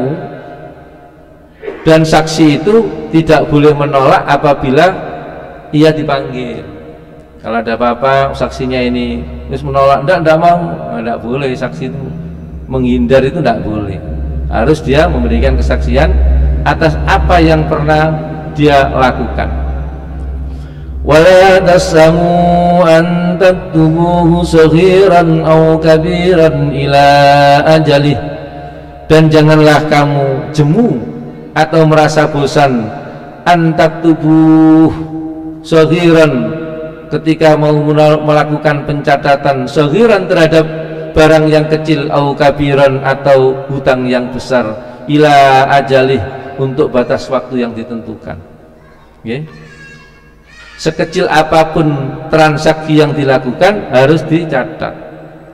Speaker 1: Dan saksi itu tidak boleh menolak apabila ia dipanggil. Kalau ada apa-apa saksinya ini terus menolak, enggak mau, enggak boleh. Saksi itu menghindar, itu enggak boleh. Harus dia memberikan kesaksian atas apa yang pernah dia lakukan. Wala tasamu an taktubuhu saghiran aw kabiran ila ajalih. Dan janganlah kamu jemu atau merasa bosan antak tubuh saghiran, ketika mau melakukan pencatatan saghiran terhadap barang yang kecil, au kabiran atau hutang yang besar, ila ajalih, untuk batas waktu yang ditentukan. Okay? Sekecil apapun transaksi yang dilakukan harus dicatat,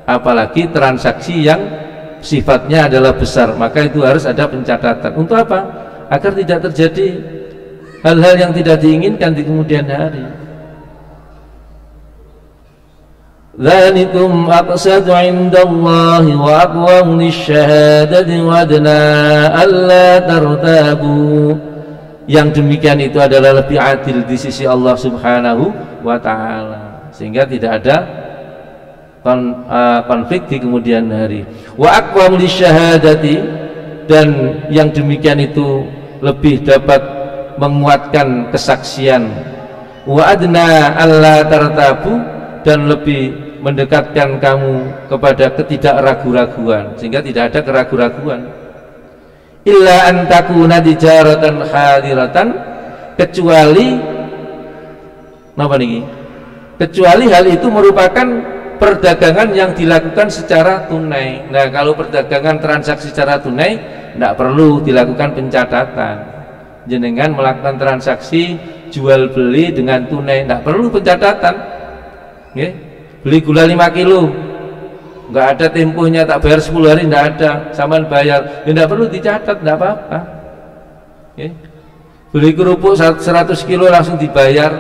Speaker 1: apalagi transaksi yang sifatnya adalah besar, maka itu harus ada pencatatan. Untuk apa? Agar tidak terjadi hal-hal yang tidak diinginkan di kemudian hari. Dzalikum aqsatu 'indallahi wa aqwamu lisyahadati wa adna alla tartabu. Yang demikian itu adalah lebih adil di sisi Allah Subhanahu wa taala, sehingga tidak ada konflik di kemudian hari. Wa aqwamu lisyahadati, dan yang demikian itu lebih dapat menguatkan kesaksian. Wa adna alla tartabu, dan lebih mendekatkan kamu kepada ketidakragu-raguan, sehingga tidak ada keraguan-raguan. Illa an takuna tijaratan hadiratan, kecuali napa niki? Kecuali hal itu merupakan perdagangan yang dilakukan secara tunai. Nah, kalau perdagangan transaksi secara tunai tidak perlu dilakukan pencatatan. Jenengan melakukan transaksi jual beli dengan tunai, tidak perlu pencatatan. Okay? Beli gula 5 kilo, nggak ada tempohnya, tak bayar 10 hari, nggak ada, saman bayar, ya nggak perlu dicatat, nggak apa-apa. Okay? Beli kerupuk 100 kilo langsung dibayar,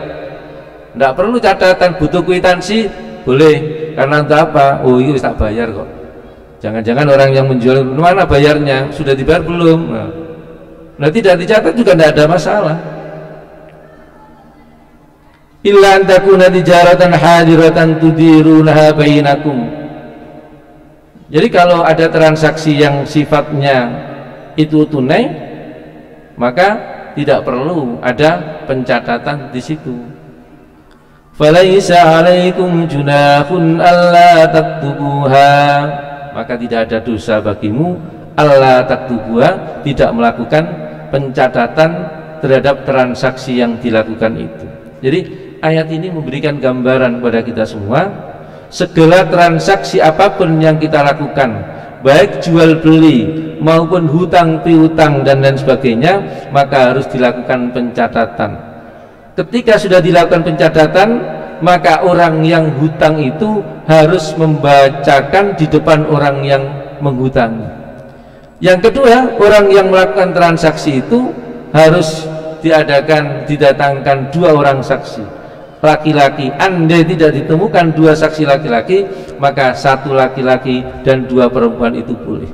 Speaker 1: nggak perlu catatan. Butuh kwitansi boleh, karena untuk apa? Oh, itu tak bayar kok. Jangan-jangan orang yang menjual, mana bayarnya, sudah dibayar belum? Nah, tidak dicatat juga tidak ada masalah. Illa an takuna tijaratan hadiratan tudirunaha bainakum. Jadi kalau ada transaksi yang sifatnya itu tunai, maka tidak perlu ada pencatatan di situ. Falaisa 'alaikum junahun alla taktubuha, maka tidak ada dosa bagimu alla taktubuha, tidak melakukan pencatatan terhadap transaksi yang dilakukan itu. Jadi ayat ini memberikan gambaran kepada kita semua, segala transaksi apapun yang kita lakukan, baik jual beli maupun hutang piutang dan lain sebagainya, maka harus dilakukan pencatatan. Ketika sudah dilakukan pencatatan, maka orang yang hutang itu harus membacakan di depan orang yang menghutangi. Yang kedua, orang yang melakukan transaksi itu harus didatangkan 2 orang saksi laki-laki. Andai tidak ditemukan 2 saksi laki-laki, maka 1 laki-laki dan 2 perempuan itu boleh.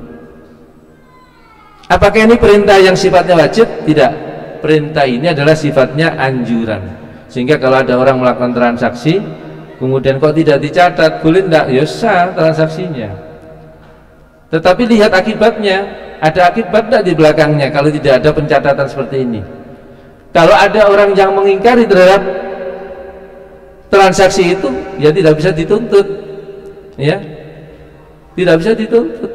Speaker 1: Apakah ini perintah yang sifatnya wajib? Tidak. Perintah ini adalah sifatnya anjuran, sehingga kalau ada orang melakukan transaksi kemudian kok tidak dicatat, boleh tidak? Ya sah transaksinya, tetapi lihat akibatnya. Ada akibat tidak di belakangnya kalau tidak ada pencatatan seperti ini? Kalau ada orang yang mengingkari terhadap transaksi itu, ya tidak bisa dituntut, ya tidak bisa dituntut.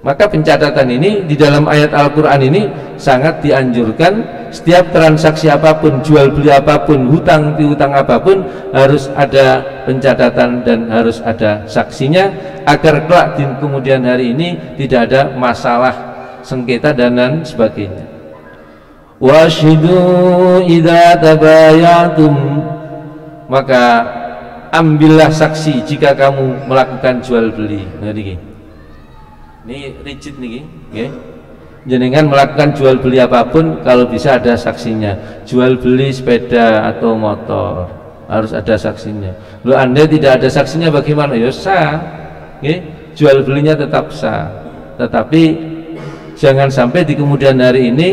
Speaker 1: Maka pencatatan ini di dalam ayat Al-Quran ini sangat dianjurkan. Setiap transaksi apapun, jual beli apapun, hutang piutang apapun, harus ada pencatatan dan harus ada saksinya, agar kelak di kemudian hari ini tidak ada masalah sengketa dan lain sebagainya. Washidu idza tabayatum, maka ambillah saksi jika kamu melakukan jual beli. Nah, ini rigid nih, okay? jenengan melakukan jual beli apapun kalau bisa ada saksinya. Jual beli sepeda atau motor harus ada saksinya. Loh, Anda tidak ada saksinya bagaimana? Ya sah, jual belinya tetap sah. Tetapi jangan sampai di kemudian hari ini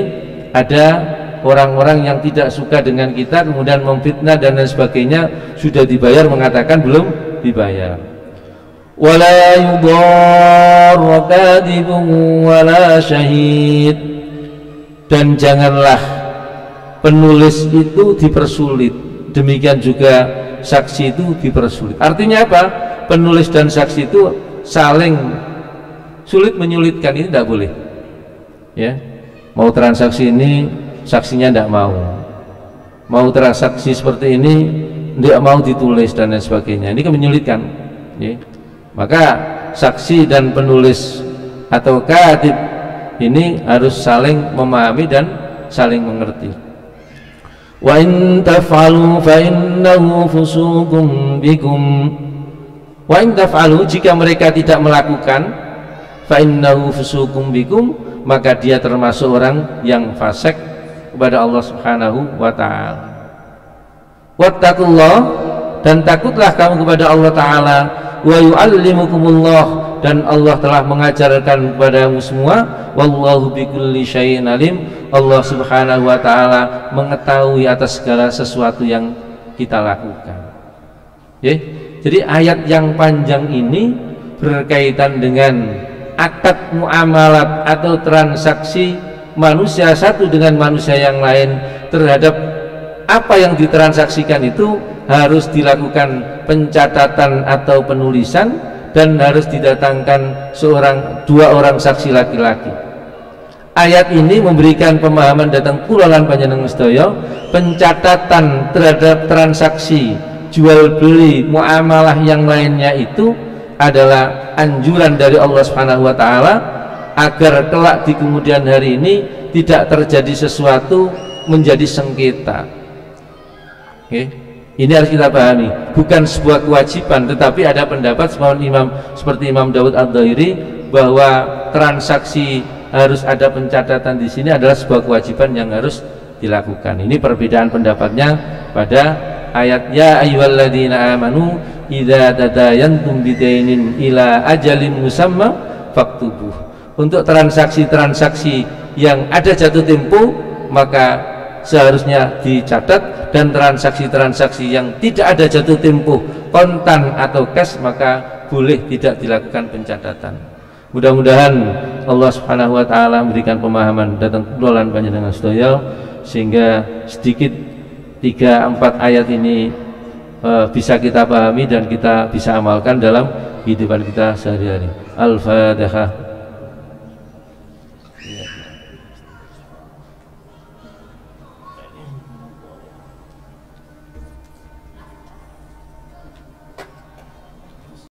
Speaker 1: ada orang-orang yang tidak suka dengan kita kemudian memfitnah dan lain sebagainya, sudah dibayar mengatakan belum dibayar. Wala yudarra kadhibun wala syahid, dan janganlah penulis itu dipersulit, demikian juga saksi itu dipersulit. Artinya apa? Penulis dan saksi itu saling sulit menyulitkan, ini tidak boleh ya. Mau transaksi ini saksinya tidak mau transaksi seperti ini tidak mau ditulis dan lain sebagainya, ini kan menyulitkan ya. Maka saksi dan penulis atau katib ini harus saling memahami dan saling mengerti. Wa in taf'alu fa innahu fusuqun bikum. Wa in taf'alu, jika mereka tidak melakukan, fa innahu fusuqun bikum, maka dia termasuk orang yang fasik kepada Allah Subhanahu wa taala. Wattaqullah, dan takutlah kamu kepada Allah taala, wa yu'allimukumullah, dan Allah telah mengajarkan kepadamu semua, wallahu bikulli syai'in alim, Allah Subhanahu wa taala mengetahui atas segala sesuatu yang kita lakukan. Jadi ayat yang panjang ini berkaitan dengan akad muamalat atau transaksi manusia satu dengan manusia yang lain terhadap apa yang ditransaksikan itu harus dilakukan pencatatan atau penulisan dan harus didatangkan dua orang saksi laki-laki. Ayat ini memberikan pemahaman datang kula lan panjenengan sedaya, pencatatan terhadap transaksi jual beli muamalah yang lainnya itu adalah anjuran dari Allah Subhanahu wa taala agar kelak di kemudian hari ini tidak terjadi sesuatu menjadi sengketa. Ini harus kita pahami, bukan sebuah kewajiban, tetapi ada pendapat seperti Imam Dawud Ad-Dhahiri bahwa transaksi harus ada pencatatan di sini adalah sebuah kewajiban yang harus dilakukan. Ini perbedaan pendapatnya pada ayat ya ayyuhalladzina amanu idza tadayantum bidainin ila ajalin musamma faktubuh. Untuk transaksi-transaksi yang ada jatuh tempo maka seharusnya dicatat, dan transaksi-transaksi yang tidak ada jatuh tempo kontan atau cash maka boleh tidak dilakukan pencatatan. Mudah-mudahan Allah Subhanahu wa taala memberikan pemahaman datang kulolan panjenengan sedaya sehingga sedikit 3-4 ayat ini bisa kita pahami dan kita bisa amalkan dalam kehidupan kita sehari-hari. Al-Fatihah.